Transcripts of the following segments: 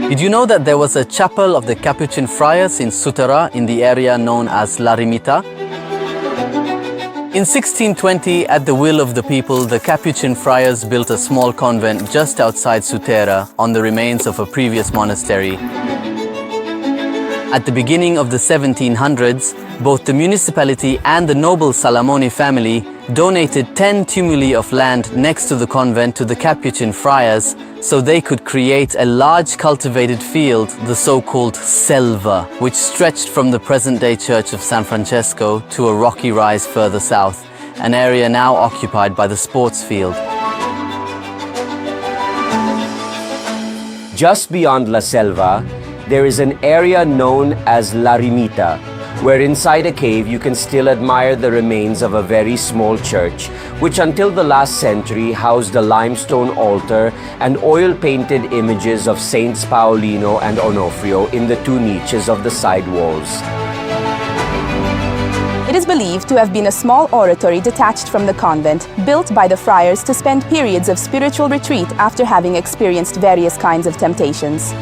Did you know that there was a chapel of the Capuchin friars in Sutera in the area known as 𝗤𝗏𝗟? In 1620, at the will of the people, the Capuchin friars built a small convent just outside Sutera on the remains of a previous monastery. At the beginning of the 1700s, both the municipality and the noble Salamoni family donated 10 tumuli of land next to the convent to the Capuchin friars so they could create a large cultivated field, the so-called selva, which stretched from the present-day church of San Francesco to a rocky rise further south, an area now occupied by the sports field. Just beyond La Selva, there is an area known as 𝗤𝗏𝗏𝗏, where inside a cave you can still admire the remains of a very small church, which until the last century housed a limestone altar and oil-painted images of Saints Paolino and Onofrio in the two niches of the side walls. It is believed to have been a small oratory detached from the convent, built by the friars to spend periods of spiritual retreat after having experienced various kinds of temptations.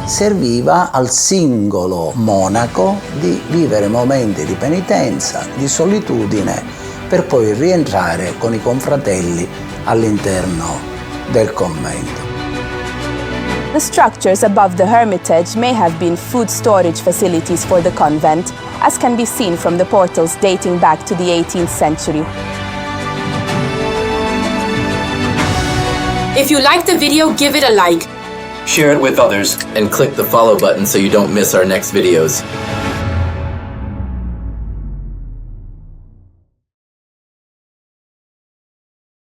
Serviva al singolo monaco di vivere momenti di penitenza, di solitudine, per poi rientrare con i confratelli all'interno del convento. The structures above the hermitage may have been food storage facilities for the convent, as can be seen from the portals dating back to the 18th century. If you liked the video, give it a like. Share it with others, and click the follow button so you don't miss our next videos.